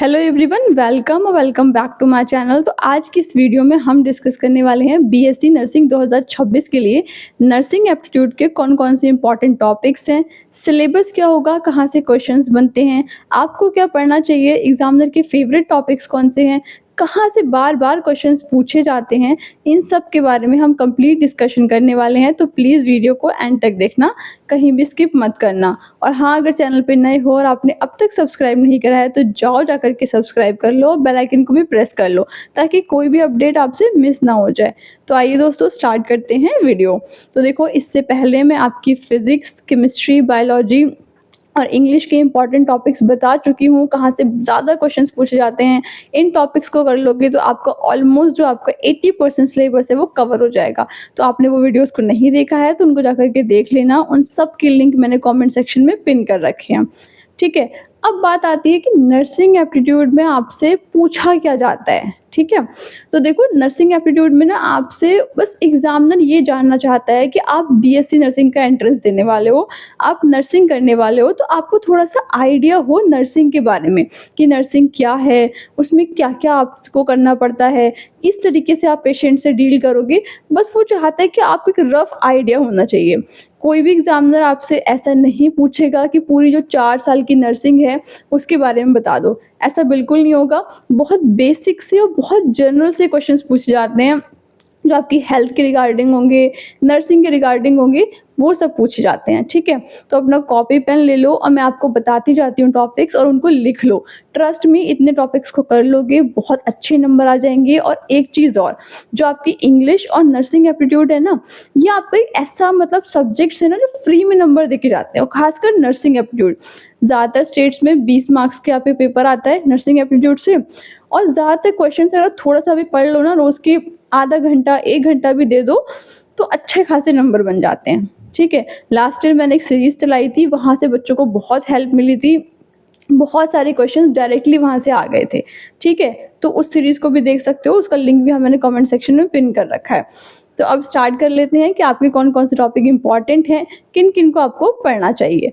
Hello everyone, welcome back to my channel. तो आज की इस वीडियो में हम डिस्कस करने वाले हैं बीएससी नर्सिंग 2026 के लिए नर्सिंग एप्टीट्यूड के कौन कौन से इंपॉर्टेंट टॉपिक्स हैं, सिलेबस क्या होगा, कहाँ से क्वेश्चंस बनते हैं, आपको क्या पढ़ना चाहिए, एग्जामिनर के फेवरेट टॉपिक्स कौन से हैं, कहाँ से बार बार क्वेश्चंस पूछे जाते हैं, इन सब के बारे में हम कंप्लीट डिस्कशन करने वाले हैं। तो प्लीज़ वीडियो को एंड तक देखना, कहीं भी स्किप मत करना। और हाँ, अगर चैनल पे नए हो और आपने अब तक सब्सक्राइब नहीं करा है तो जाओ जा करके सब्सक्राइब कर लो, बेल आइकन को भी प्रेस कर लो ताकि कोई भी अपडेट आपसे मिस ना हो जाए। तो आइए दोस्तों, स्टार्ट करते हैं वीडियो। तो देखो, इससे पहले मैं आपकी फिजिक्स, केमिस्ट्री, बायोलॉजी और इंग्लिश के इंपॉर्टेंट टॉपिक्स बता चुकी हूँ, कहाँ से ज़्यादा क्वेश्चंस पूछे जाते हैं। इन टॉपिक्स को कर लोगे तो आपका ऑलमोस्ट जो आपका 80% सिलेबस है वो कवर हो जाएगा। तो आपने वो वीडियोस को नहीं देखा है तो उनको जाकर के देख लेना, उन सब की लिंक मैंने कमेंट सेक्शन में पिन कर रखे हैं। ठीक है, अब बात आती है कि नर्सिंग एप्टीट्यूड में आपसे पूछा क्या जाता है। ठीक है, तो देखो, नर्सिंग एप्टीट्यूड में ना आपसे बस एग्जामिनर ये जानना चाहता है कि आप बीएससी नर्सिंग का एंट्रेंस देने वाले हो, आप नर्सिंग करने वाले हो, तो आपको थोड़ा सा आइडिया हो नर्सिंग के बारे में कि नर्सिंग क्या है, उसमें क्या क्या आपको करना पड़ता है, किस तरीके से आप पेशेंट से डील करोगे। बस वो चाहता है कि आपको एक रफ आइडिया होना चाहिए। कोई भी एग्जामिनर आपसे ऐसा नहीं पूछेगा कि पूरी जो 4 साल की नर्सिंग है उसके बारे में बता दो, ऐसा बिल्कुल नहीं होगा। बहुत बेसिक से और बहुत जनरल से क्वेश्चंस पूछे जाते हैं जो आपकी हेल्थ के रिगार्डिंग होंगे, नर्सिंग के रिगार्डिंग होंगे, वो सब पूछे जाते हैं। ठीक है, तो अपना कॉपी पेन ले लो और मैं आपको बताती जाती हूँ टॉपिक्स और उनको लिख लो। ट्रस्ट मी, इतने टॉपिक्स को कर लोगे बहुत अच्छे नंबर आ जाएंगे। और एक चीज़ और, जो आपकी इंग्लिश और नर्सिंग एप्टीट्यूड है ना, ये आपका एक ऐसा मतलब सब्जेक्ट्स है ना जो फ्री में नंबर देके जाते हैं। और खासकर नर्सिंग एप्टीट्यूड, ज़्यादातर स्टेट्स में 20 मार्क्स के आप पेपर आता है नर्सिंग एप्टीट्यूड से। और ज़्यादातर क्वेश्चन अगर थोड़ा सा भी पढ़ लो ना, रोज़ की आधा घंटा 1 घंटा भी दे दो तो अच्छे खासे नंबर बन जाते हैं। ठीक है, लास्ट ईयर मैंने एक सीरीज़ चलाई थी, वहाँ से बच्चों को बहुत हेल्प मिली थी, बहुत सारे क्वेश्चंस डायरेक्टली वहाँ से आ गए थे। ठीक है, तो उस सीरीज़ को भी देख सकते हो, उसका लिंक भी मैंने कमेंट सेक्शन में पिन कर रखा है। तो अब स्टार्ट कर लेते हैं कि आपके कौन कौन से टॉपिक इंपॉर्टेंट हैं, किन किन को आपको पढ़ना चाहिए।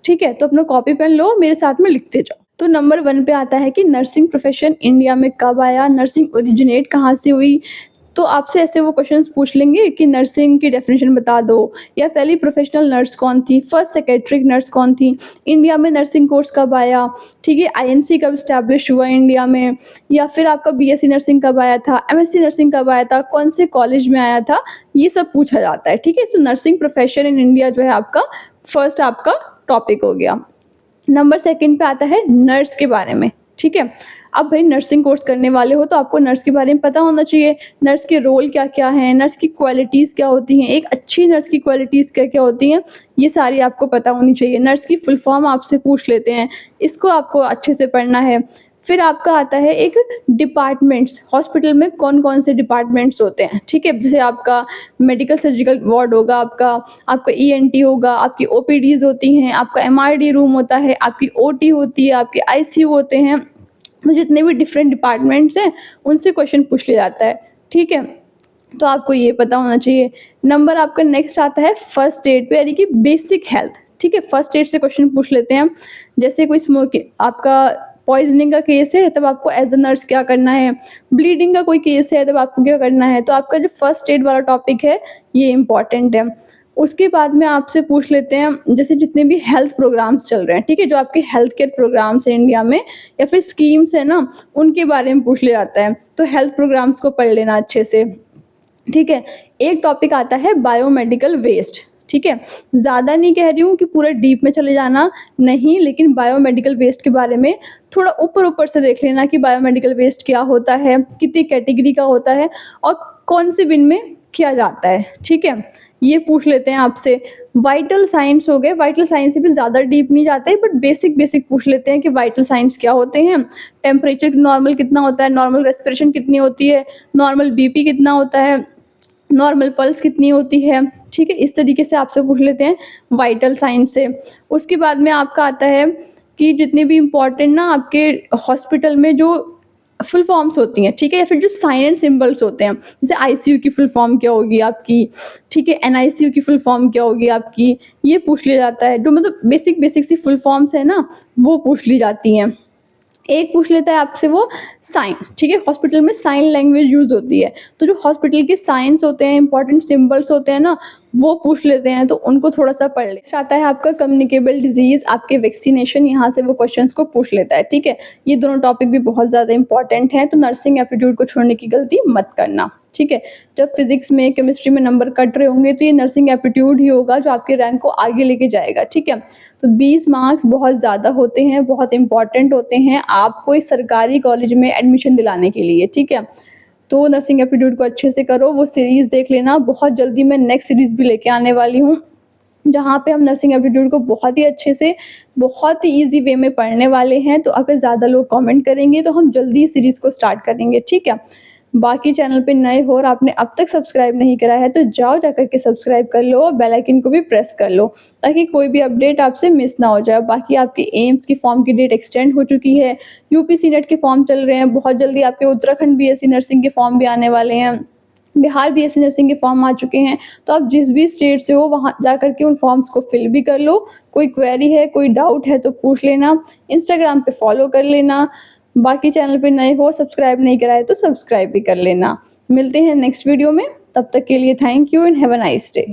ठीक है, तो अपना कॉपी पेन लो, मेरे साथ में लिखते जाओ। तो नंबर 1 पे आता है कि नर्सिंग प्रोफेशन इंडिया में कब आया, नर्सिंग ओरिजिनेट कहाँ से हुई। तो आपसे ऐसे वो क्वेश्चंस पूछ लेंगे कि नर्सिंग की डेफिनेशन बता दो, या पहली प्रोफेशनल नर्स कौन थी, फर्स्ट सेक्रेटरी नर्स कौन थी, इंडिया में नर्सिंग कोर्स कब आया, ठीक है, आईएनसी कब स्टैब्लिश हुआ इंडिया में, या फिर आपका बीएससी नर्सिंग कब आया था, एमएससी नर्सिंग कब आया था, कौन से कॉलेज में आया था, ये सब पूछा जाता है। ठीक है, तो नर्सिंग प्रोफेशन इन इंडिया जो है आपका फर्स्ट आपका टॉपिक हो गया। नंबर 2 पे आता है नर्स के बारे में। ठीक है, अब भाई नर्सिंग कोर्स करने वाले हो तो आपको नर्स के बारे में पता होना चाहिए। नर्स के रोल क्या क्या हैं, नर्स की क्वालिटीज़ क्या होती हैं, एक अच्छी नर्स की क्वालिटीज़ क्या क्या होती हैं, ये सारी आपको पता होनी चाहिए। नर्स की फुल फॉर्म आपसे पूछ लेते हैं, इसको आपको अच्छे से पढ़ना है। फिर आपका आता है एक डिपार्टमेंट्स, हॉस्पिटल में कौन कौन से डिपार्टमेंट्स होते हैं। ठीक है, जैसे आपका मेडिकल सर्जिकल वार्ड होगा, आपका ईएनटी होगा, आपकी ओपीडीज होती हैं, आपका एमआरडी रूम होता है, आपकी ओटी होती है, आपके आईसीयू होते हैं। तो जितने भी डिफरेंट डिपार्टमेंट्स हैं उनसे क्वेश्चन पूछ लिया जाता है। ठीक है, तो आपको ये पता होना चाहिए। नंबर आपका नेक्स्ट आता है फर्स्ट एड पे, यानी कि बेसिक हेल्थ। ठीक है, फर्स्ट एड से क्वेश्चन पूछ लेते हैं। जैसे कोई स्मोकिंग, आपका पॉइजनिंग का केस है तब आपको एज अ नर्स क्या करना है, ब्लीडिंग का कोई केस है तब आपको क्या करना है। तो आपका जो फर्स्ट एड वाला टॉपिक है ये इंपॉर्टेंट है। उसके बाद में आपसे पूछ लेते हैं जैसे जितने भी हेल्थ प्रोग्राम्स चल रहे हैं, ठीक है, जो आपके हेल्थ केयर प्रोग्राम्स हैं इंडिया में या फिर स्कीम्स है ना, उनके बारे में पूछ लिया जाता है। तो हेल्थ प्रोग्राम्स को पढ़ लेना अच्छे से। ठीक है, एक टॉपिक आता है बायोमेडिकल वेस्ट। ठीक है, ज़्यादा नहीं कह रही हूँ कि पूरा डीप में चले जाना, नहीं, लेकिन बायोमेडिकल वेस्ट के बारे में थोड़ा ऊपर ऊपर से देख लेना कि बायोमेडिकल वेस्ट क्या होता है, कितनी कैटेगरी का होता है और कौन से बिन में किया जाता है। ठीक है, ये पूछ लेते हैं आपसे। वाइटल साइंस हो गए, वाइटल साइंस से भी ज़्यादा डीप नहीं जाते, बट बेसिक बेसिक पूछ लेते हैं कि वाइटल साइंस क्या होते हैं, टेम्परेचर नॉर्मल कितना होता है, नॉर्मल रेस्पिरेशन कितनी होती है, नॉर्मल बीपी कितना होता है, नॉर्मल पल्स कितनी होती है। ठीक है, इस तरीके से आपसे पूछ लेते हैं वाइटल साइंस से। उसके बाद में आपका आता है कि जितने भी इम्पॉर्टेंट ना आपके हॉस्पिटल में जो फुल फॉर्म्स होती हैं, ठीक है, या फिर जो साइन एंड सिंबल्स होते हैं, जैसे आईसीयू की फुल फॉर्म क्या होगी आपकी, ठीक है, एनआईसीयू की फुल फॉर्म क्या होगी आपकी, ये पूछ लिया जाता है। जो मतलब बेसिक बेसिक सी फुल फॉर्म्स है ना, वो पूछ ली जाती हैं। एक पूछ लेता है आपसे वो साइन, ठीक है, हॉस्पिटल में साइन लैंग्वेज यूज होती है, तो जो हॉस्पिटल के साइंस होते हैं, इंपॉर्टेंट सिंबल्स होते हैं ना, वो पूछ लेते हैं, तो उनको थोड़ा सा पढ़ ले। आता है आपका कम्युनिकेबल डिजीज, आपके वैक्सीनेशन, यहाँ से वो क्वेश्चंस को पूछ लेता है, ठीक है। ये दोनों टॉपिक भी बहुत ज़्यादा इंपॉर्टेंट हैं, तो नर्सिंग एप्टीट्यूड को छोड़ने की गलती मत करना, ठीक है। जब फिजिक्स में, केमिस्ट्री में नंबर कट रहे होंगे, तो ये नर्सिंग एप्टीट्यूड ही होगा जो आपके रैंक को आगे लेके जाएगा, ठीक है। तो 20 मार्क्स बहुत ज़्यादा होते हैं, बहुत इंपॉर्टेंट होते हैं आपको एक सरकारी कॉलेज में एडमिशन दिलाने के लिए, ठीक है। तो नर्सिंग एप्टीट्यूड को अच्छे से करो, वो सीरीज़ देख लेना, बहुत जल्दी मैं नेक्स्ट सीरीज़ भी लेके आने वाली हूँ, जहाँ पे हम नर्सिंग एप्टीट्यूड को बहुत ही अच्छे से, बहुत ही ईजी वे में पढ़ने वाले हैं। तो अगर ज़्यादा लोग कमेंट करेंगे तो हम जल्दी इस सीरीज़ को स्टार्ट करेंगे, ठीक है। बाकी चैनल पे नए हो और आपने अब तक सब्सक्राइब नहीं करा है तो जाओ जाकर के सब्सक्राइब कर लो और बेल आइकन को भी प्रेस कर लो, ताकि कोई भी अपडेट आपसे मिस ना हो जाए। बाकी आपके एम्स की फॉर्म की डेट एक्सटेंड हो चुकी है, यूपीसी नेट के फॉर्म चल रहे हैं, बहुत जल्दी आपके उत्तराखंड बीएससी नर्सिंग के फॉर्म भी आने वाले हैं, बिहार बीएससी नर्सिंग के फॉर्म आ चुके हैं। तो आप जिस भी स्टेट से हो वहाँ जाकर के उन फॉर्म्स को फिल भी कर लो। कोई क्वेरी है, कोई डाउट है तो पूछ लेना, इंस्टाग्राम पे फॉलो कर लेना। बाकी चैनल पे नए हो, सब्सक्राइब नहीं करा है तो सब्सक्राइब भी कर लेना। मिलते हैं नेक्स्ट वीडियो में, तब तक के लिए thank you and have a nice day.